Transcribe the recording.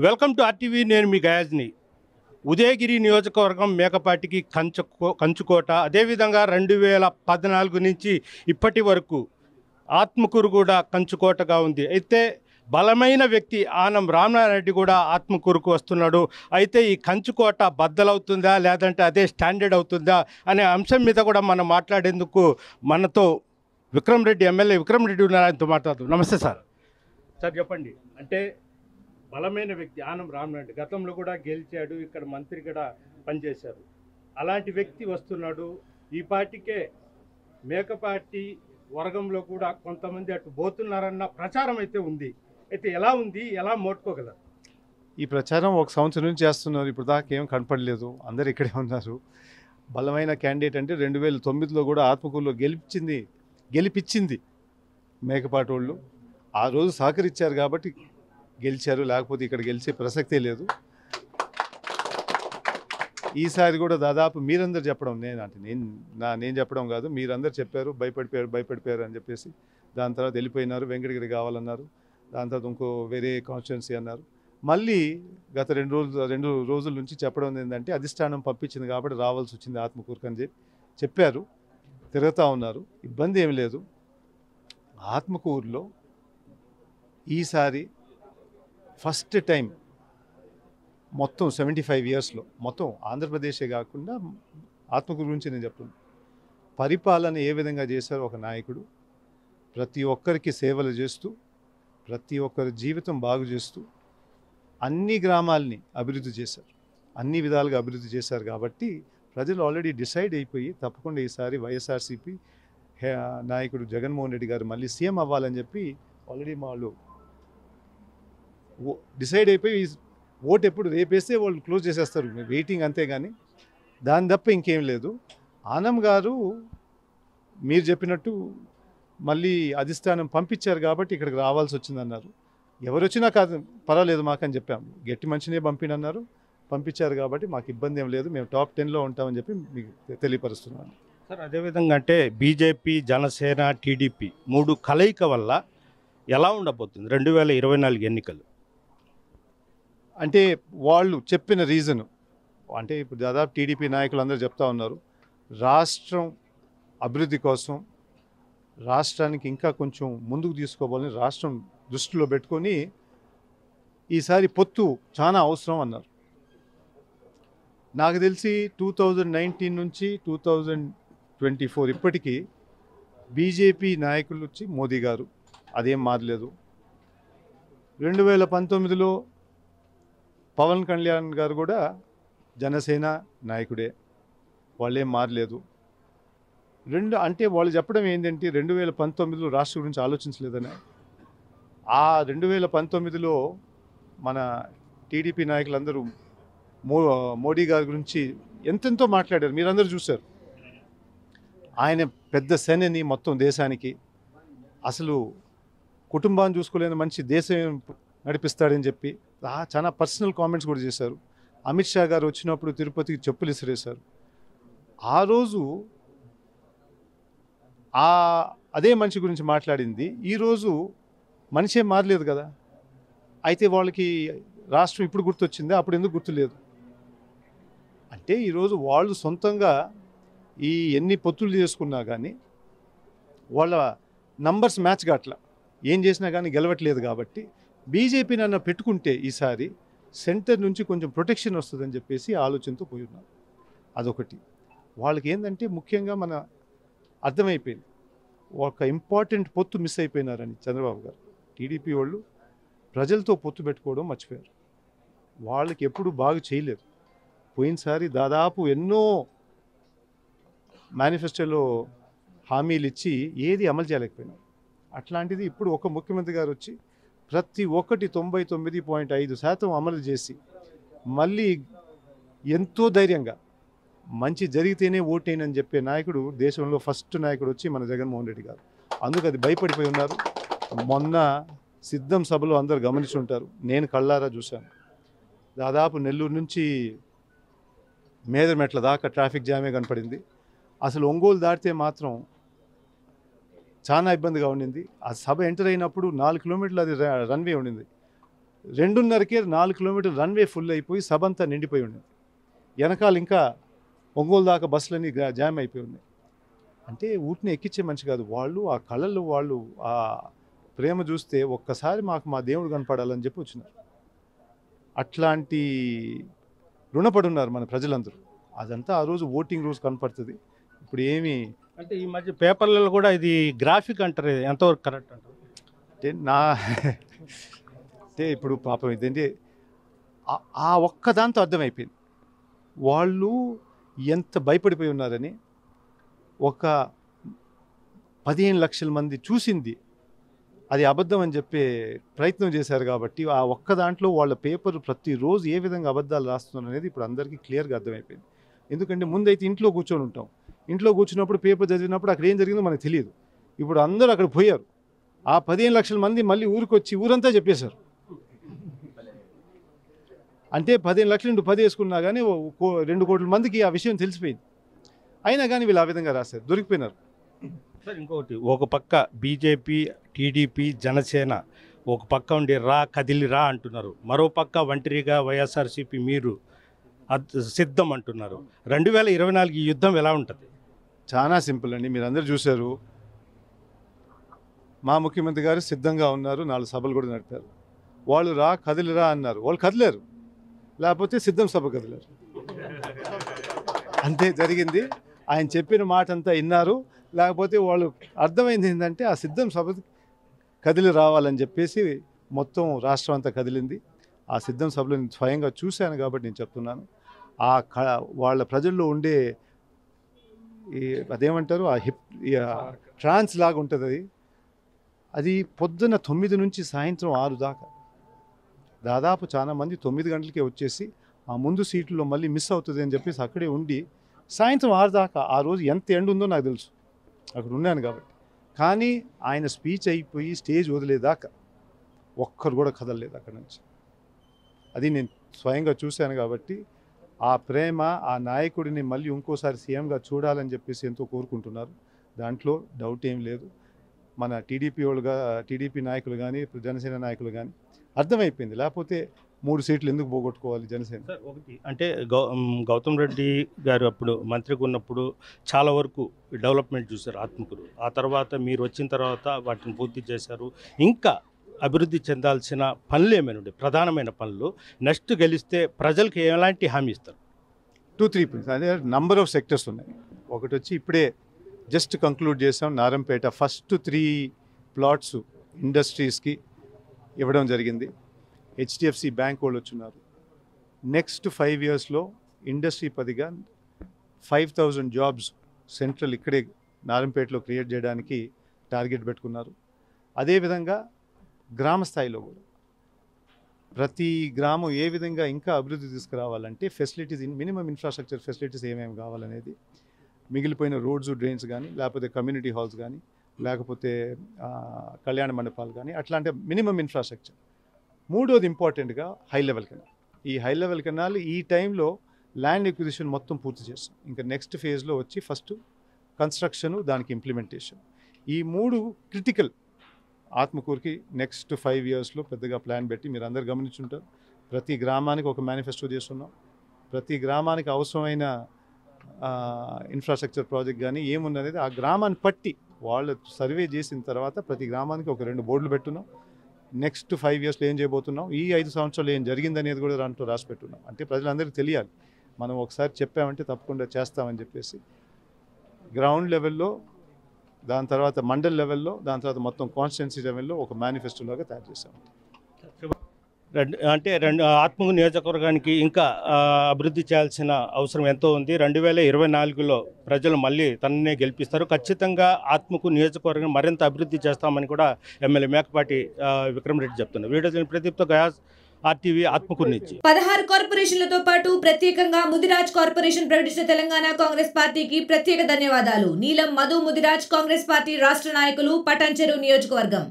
Welcome to RTV. నేను మీ గయాజ్ని. ఉదయగిరి నియోజకవర్గం మేకపాటికి కంచుకోట. అదేవిధంగా 2014 నుంచి ఇప్పటి వరకు ఆత్మకూరు కూడా కంచుకోటగా ఉంది. అయితే బలమైన వ్యక్తి ఆనం రామనారాయణ కూడా ఆత్మకూరుకు వస్తున్నాడు. అయితే ఈ కంచుకోట బద్దలవుతుందా లేదంటే అదే స్టాండర్డ్ అవుతుందా అనే అంశం మీద కూడా మనం మాట్లాడేందుకు మనతో ఎమ్మెల్యే విక్రమ్ రెడ్డి ఉన్నారు. ఆయనతో మాట్లాడుతాం. నమస్తే సార్. సార్ చెప్పండి, అంటే బలమైన వ్యక్తి ఆనం రామనారాయణ గతంలో కూడా గెలిచాడు, ఇక్కడ మంత్రి కూడా పనిచేశారు. అలాంటి వ్యక్తి వస్తున్నాడు. ఈ పార్టీకే మేకపాటి వర్గంలో కూడా కొంతమంది అటు పోతున్నారన్న ప్రచారం అయితే ఉంది. అయితే ఎలా ఉంది, ఎలా మోట్టుకోగలరు? ఈ ప్రచారం ఒక సంవత్సరం నుంచి చేస్తున్నారు. ఇప్పుడు దాకా ఏం కనపడలేదు. అందరు ఇక్కడే ఉన్నారు. బలమైన క్యాండిడేట్ అంటే 2009లో కూడా ఆత్మకూరులో గెలిపించింది మేకపాటి వాళ్ళు. ఆ రోజు సహకరించారు కాబట్టి గెలిచారు, లేకపోతే ఇక్కడ గెలిచే ప్రసక్తే లేదు. ఈసారి కూడా దాదాపు మీరందరూ చెప్పడం, నేను చెప్పడం కాదు, మీరందరూ చెప్పారు భయపడిపోయారు అని చెప్పేసి. దాని తర్వాత వెళ్ళిపోయినారు, వెంకటగిరి కావాలన్నారు. దాని తర్వాత ఇంకో వేరే కాన్స్టిట్యున్సీ అన్నారు. మళ్ళీ గత రెండు రోజుల నుంచి చెప్పడం ఏంటంటే అధిష్టానం పంపించింది కాబట్టి రావాల్సి వచ్చింది ఆత్మకూరుకు అని చెప్పారు. తిరుగుతూ ఉన్నారు. ఇబ్బంది ఏమి లేదు. ఆత్మకూరులో ఈసారి ఫస్ట్ టైం మొత్తం 75 ఇయర్స్లో మొత్తం ఆంధ్రప్రదేశే కాకుండా ఆత్మకూరు గురించి నేను చెప్తున్నాను. పరిపాలన ఏ విధంగా చేశారో ఒక నాయకుడు ప్రతి ఒక్కరికి సేవలు చేస్తూ, ప్రతి ఒక్కరి జీవితం బాగు చేస్తూ అన్ని గ్రామాలని అభివృద్ధి చేశారు, అన్ని విధాలుగా అభివృద్ధి చేశారు. కాబట్టి ప్రజలు ఆల్రెడీ డిసైడ్ అయిపోయి తప్పకుండా ఈసారి వైఎస్ఆర్సీపీ నాయకుడు జగన్మోహన్ రెడ్డి గారు మళ్ళీ సీఎం అవ్వాలని చెప్పి ఆల్రెడీ వాళ్ళు డిసైడ్ అయిపోయి ఓటు ఎప్పుడు రేపేస్తే వాళ్ళు క్లోజ్ చేసేస్తారు. వెయిటింగ్ అంతేగాని దాని తప్ప ఇంకేం లేదు. ఆనం గారు మీరు చెప్పినట్టు మళ్ళీ అధిష్టానం పంపించారు కాబట్టి ఇక్కడికి రావాల్సి వచ్చిందన్నారు. ఎవరు వచ్చినా కాదు పర్వాలేదు మాకని చెప్పాము. గట్టి మనిషినే పంపించారు కాబట్టి మాకు ఇబ్బంది ఏం లేదు. మేము టాప్ 10లో ఉంటామని చెప్పి మీకు తెలియపరుస్తున్నాను. సార్, అదేవిధంగా అంటే బీజేపీ, జనసేన, టీడీపీ 3 కలయిక వల్ల ఎలా ఉండబోతుంది 2024 ఎన్నికలు? అంటే వాళ్ళు చెప్పిన రీజను అంటే ఇప్పుడు దాదాపు టీడీపీ నాయకులు అందరూ చెప్తా ఉన్నారు, రాష్ట్రం అభివృద్ధి కోసం రాష్ట్రానికి ఇంకా కొంచెం ముందుకు తీసుకోవాలని రాష్ట్రం దృష్టిలో పెట్టుకొని ఈసారి పొత్తు చాలా అవసరం అన్నారు. నాకు తెలిసి 2019 నుంచి 2024 ఇప్పటికీ బీజేపీ నాయకులు వచ్చి మోదీ గారు అదేం మారలేదు. 2019లో పవన్ కళ్యాణ్ గారు కూడా జనసేన నాయకుడే, వాళ్ళేం మారలేదు. అంటే వాళ్ళు చెప్పడం ఏంటంటే 2019లో రాష్ట్రం గురించి ఆలోచించలేదని. ఆ 2019లో మన టీడీపీ నాయకులందరూ మోడీ గారి గురించి ఎంతెంతో మాట్లాడారు, మీరందరూ చూశారు. ఆయన పెద్ద సేనని మొత్తం దేశానికి, అసలు కుటుంబాన్ని చూసుకోలేని మంచి దేశం నడిపిస్తాడని చెప్పి చాలా పర్సనల్ కామెంట్స్ కూడా చేశారు. అమిత్ షా గారు వచ్చినప్పుడు తిరుపతికి చెప్పులు ఇసిరేశారు. ఆ రోజు అదే మనిషి గురించి మాట్లాడింది. ఈరోజు మనిషే మారలేదు కదా. అయితే వాళ్ళకి రాష్ట్రం ఇప్పుడు గుర్తొచ్చింది, అప్పుడు ఎందుకు గుర్తులేదు? అంటే ఈరోజు వాళ్ళు సొంతంగా ఎన్ని పొత్తులు చేసుకున్నా కానీ వాళ్ళ నంబర్స్ మ్యాచ్ కావట్లా, ఏం చేసినా కానీ గెలవట్లేదు. కాబట్టి బీజేపీని అన్న పెట్టుకుంటే ఈసారి సెంటర్ నుంచి కొంచెం ప్రొటెక్షన్ వస్తుందని చెప్పేసి ఆలోచనతో పోయి ఉన్నారు. అదొకటి. వాళ్ళకి ఏంటంటే ముఖ్యంగా మన అర్థమైపోయింది, ఒక ఇంపార్టెంట్ పొత్తు మిస్ అయిపోయినారని చంద్రబాబు గారు. టీడీపీ వాళ్ళు ప్రజలతో పొత్తు పెట్టుకోవడం మర్చిపోయారు. వాళ్ళకి ఎప్పుడు బాగా చేయలేదు. పోయినసారి దాదాపు ఎన్నో మేనిఫెస్టోలో హామీలు ఇచ్చి ఏది అమలు చేయలేకపోయినారు. అట్లాంటిది ఇప్పుడు ఒక ముఖ్యమంత్రి గారు వచ్చి ప్రతి ఒక్కటి 99.5% అమలు చేసి మళ్ళీ ఎంతో ధైర్యంగా మంచి జరిగితేనే ఓటేనని చెప్పే నాయకుడు దేశంలో ఫస్ట్ నాయకుడు వచ్చి మన జగన్మోహన్ రెడ్డి గారు. అందుకు అది భయపడిపోయి ఉన్నారు. మొన్న సిద్ధం సభలో అందరు గమనించి ఉంటారు, నేను కళ్ళారా చూశాను. దాదాపు నెల్లూరు నుంచి మేదరమెట్ల దాకా ట్రాఫిక్ జామే కనపడింది. అసలు ఒంగోలు దాటితే మాత్రం చాలా ఇబ్బందిగా ఉండింది. ఆ సభ ఎంటర్ అయినప్పుడు 4 కిలోమీటర్లు అది రన్వే ఉండింది. 2:30కే 4 కిలోమీటర్లు రన్వే ఫుల్ అయిపోయి సభ అంతా నిండిపోయి ఉంది. వెనకాల ఇంకా ఒంగోలు దాకా బస్సులన్నీ జామ్ అయిపోయి ఉన్నాయి. అంటే ఊటిని ఎక్కించే మనిషి కాదు. వాళ్ళు ఆ కళలు, వాళ్ళు ఆ ప్రేమ చూస్తే ఒక్కసారి మాకు మా దేవుడు కనపడాలని చెప్పి వచ్చినారు. అట్లాంటి రుణపడి ఉన్నారు మన ప్రజలందరూ. అదంతా ఆ రోజు ఓటింగ్ రోజు కనపడుతుంది. ఇప్పుడు ఏమి అంటే ఈ మధ్య పేపర్లలో కూడా ఇది గ్రాఫిక్ అంటారు, ఇది ఎంతవరకు కరెక్ట్ అంటారు? అంటే అంటే ఇప్పుడు పాపం ఇదేంటి ఆ ఒక్క దాంతో అర్థమైపోయింది వాళ్ళు ఎంత భయపడిపోయి ఉన్నారని. ఒక 15 లక్షల మంది చూసింది అది అబద్ధం అని చెప్పే ప్రయత్నం చేశారు. కాబట్టి ఆ ఒక్క దాంట్లో వాళ్ళ పేపర్ ప్రతిరోజు ఏ విధంగా అబద్ధాలు రాస్తున్నారు అనేది ఇప్పుడు అందరికీ క్లియర్గా అర్థమైపోయింది. ఎందుకంటే ముందైతే ఇంట్లో కూర్చొని ఉంటాం. ఇంట్లో కూర్చున్నప్పుడు పేపర్ చదివినప్పుడు అక్కడ ఏం జరిగిందో మనకు తెలియదు. ఇప్పుడు అందరూ అక్కడ పోయారు. ఆ 15 లక్షల మంది మళ్ళీ ఊరికొచ్చి ఊరంతా చెప్పేశారు. అంటే 15 లక్షలు ఇంటూ 10 వేసుకున్నా కానీ 2 కోట్ల మందికి ఆ విషయం తెలిసిపోయింది. అయినా కానీ వీళ్ళు ఆ విధంగా రాశారు, దొరికిపోయినారు. సార్ ఇంకొకటి, ఒక పక్క బీజేపీ, టీడీపీ, జనసేన ఒక పక్క ఉండి కదిలి రా అంటున్నారు, మరో పక్క ఒంటరిగా వైఎస్ఆర్సీపీ మీరు సిద్ధం అంటున్నారు. 2024 ఈ యుద్ధం ఎలా ఉంటుంది? చాలా సింపుల్ అండి. మీరు అందరూ చూశారు, మా ముఖ్యమంత్రి గారు సిద్ధంగా ఉన్నారు. 4 సభలు కూడా నడిపారు. వాళ్ళు కదిలిరా అన్నారు, వాళ్ళు కదిలేరు. లేకపోతే సిద్ధం సభ కదిలేరు. అంతే జరిగింది. ఆయన చెప్పిన మాట అంతా విన్నారు. లేకపోతే వాళ్ళు అర్థమైంది ఏంటంటే ఆ సిద్ధం సభ కదిలి రావాలని చెప్పేసి మొత్తం రాష్ట్రం అంతా కదిలింది. ఆ సిద్ధం సభలో నేను స్వయంగా చూశాను కాబట్టి నేను చెప్తున్నాను. వాళ్ళ ప్రజల్లో ఉండే అదేమంటారు, ట్రాన్స్ లాగా ఉంటుంది. అది పొద్దున్న 9 నుంచి సాయంత్రం 6 దాకా దాదాపు చాలా మంది 9 గంటలకే వచ్చేసి ఆ ముందు సీట్లో మళ్ళీ మిస్ అవుతుంది అని చెప్పేసి అక్కడే ఉండి సాయంత్రం 6 దాకా, ఆ రోజు ఎంత ఎండ ఉందో నాకు తెలుసు, అక్కడ ఉన్నాను కాబట్టి. కానీ ఆయన స్పీచ్ అయిపోయి స్టేజ్ వదిలేదాకా ఒక్కరు కూడా కదలలేదు అక్కడ నుంచి. అది నేను స్వయంగా చూశాను కాబట్టి ఆ ప్రేమ, ఆ నాయకుడిని మళ్ళీ ఇంకోసారి సీఎంగా చూడాలని చెప్పేసి ఎంతో కోరుకుంటున్నారు. దాంట్లో డౌట్ ఏం లేదు. మన టీడీపీ నాయకులు కానీ జనసేన నాయకులు కానీ అర్థమైపోయింది. లేకపోతే 3 సీట్లు ఎందుకు పోగొట్టుకోవాలి జనసేన? ఒకటి అంటే గౌతమ్ రెడ్డి గారు అప్పుడు మంత్రిగా ఉన్నప్పుడు చాలా వరకు డెవలప్మెంట్ చూశారు ఆత్మకూరు. ఆ తర్వాత మీరు వచ్చిన తర్వాత వాటిని పూర్తి చేశారు. ఇంకా అభివృద్ధి చెందాల్సిన పనులు ఏమైనా ఉండే ప్రధానమైన పనులు నెక్స్ట్ గెలిస్తే ప్రజలకు ఎలాంటి హామీ ఇస్తారు? 2-3 పాయింట్స్. అదే నంబర్ ఆఫ్ సెక్టర్స్ ఉన్నాయి. ఒకటి వచ్చి ఇప్పుడే జస్ట్ కంక్లూడ్ చేసాం, నారంపేట ఫస్ట్ 3 ప్లాట్స్ ఇండస్ట్రీస్కి ఇవ్వడం జరిగింది. హెచ్డిఎఫ్సి బ్యాంక్ వాళ్ళు వచ్చున్నారు. నెక్స్ట్ 5 ఇయర్స్లో ఇండస్ట్రీ పదిగా 5,000 జాబ్స్ సెంట్రల్ ఇక్కడే నారంపేటలో క్రియేట్ చేయడానికి టార్గెట్ పెట్టుకున్నారు. అదేవిధంగా గ్రామ స్థాయిలో కూడా ప్రతి గ్రామం ఏ విధంగా ఇంకా అభివృద్ధి తీసుకురావాలంటే ఫెసిలిటీస్, మినిమం ఇన్ఫ్రాస్ట్రక్చర్ ఫెసిలిటీస్ ఏమేమి కావాలనేది, మిగిలిపోయిన రోడ్స్, డ్రైన్స్ కానీ, లేకపోతే కమ్యూనిటీ హాల్స్ కానీ, లేకపోతే కళ్యాణ మండపాలు కానీ, అట్లాంటి మినిమం ఇన్ఫ్రాస్ట్రక్చర్. మూడోది ఇంపార్టెంట్గా హై లెవెల్ కెనాల్. ఈ హై లెవెల్ కెనాల్ ఈ టైంలో ల్యాండ్ ఎక్విజిషన్ మొత్తం పూర్తి చేస్తాం. ఇంకా నెక్స్ట్ ఫేజ్లో వచ్చి ఫస్ట్ కన్స్ట్రక్షను, దానికి ఇంప్లిమెంటేషన్. ఈ 3 క్రిటికల్ ఆత్మకూరుకి నెక్స్ట్ 5 ఇయర్స్లో పెద్దగా ప్లాన్ పెట్టి మీరు అందరు గమనించుంటారు. ప్రతి గ్రామానికి ఒక మేనిఫెస్టో చేస్తున్నాం. ప్రతి గ్రామానికి అవసరమైన ఇన్ఫ్రాస్ట్రక్చర్ ప్రాజెక్ట్ కానీ ఏముందనేది ఆ గ్రామాన్ని పట్టి వాళ్ళు సర్వే చేసిన తర్వాత ప్రతి గ్రామానికి ఒక 2 బోర్డులు పెట్టున్నాం. నెక్స్ట్ 5 ఇయర్స్లో ఏం చేయబోతున్నాం, ఈ 5 సంవత్సరాలు ఏం జరిగిందనేది కూడా దాంట్లో రాసి పెట్టున్నాం. అంటే ప్రజలందరికీ తెలియాలి, మనం ఒకసారి చెప్పామంటే తప్పకుండా చేస్తామని చెప్పేసి. గ్రౌండ్ లెవెల్లో, దాని తర్వాత మండల్ లెవెల్లో, దాని తర్వాత మొత్తం కాన్స్టిట్యున్సీ లెవెల్లో ఒక మేనిఫెస్టోలాగా తయారు చేశాం. అంటే ఆత్మకూరు నియోజకవర్గానికి ఇంకా అభివృద్ధి చేయాల్సిన అవసరం ఎంతో ఉంది. 2024లో ప్రజలు మళ్ళీ తననే గెలిపిస్తారు. ఖచ్చితంగా ఆత్మకూరు నియోజకవర్గం మరింత అభివృద్ధి చేస్తామని కూడా ఎమ్మెల్యే మేకపాటి విక్రమరెడ్డి చెప్తున్నారు. వీడియో ప్రదీప్తో గయాస్, RTV ఆత్మకూరు నుంచి. 16 కార్పొరేషన్లతో పాటు ప్రత్యేకంగా ముదిరాజ్ కార్పొరేషన్ ప్రకటించిన తెలంగాణ కాంగ్రెస్ పార్టీకి ప్రత్యేక ధన్యవాదాలు. నీలం మధు ముదిరాజ్ కాంగ్రెస్ పార్టీ రాష్ట్ర నాయకులు, పటాన్చెరు నియోజకవర్గం.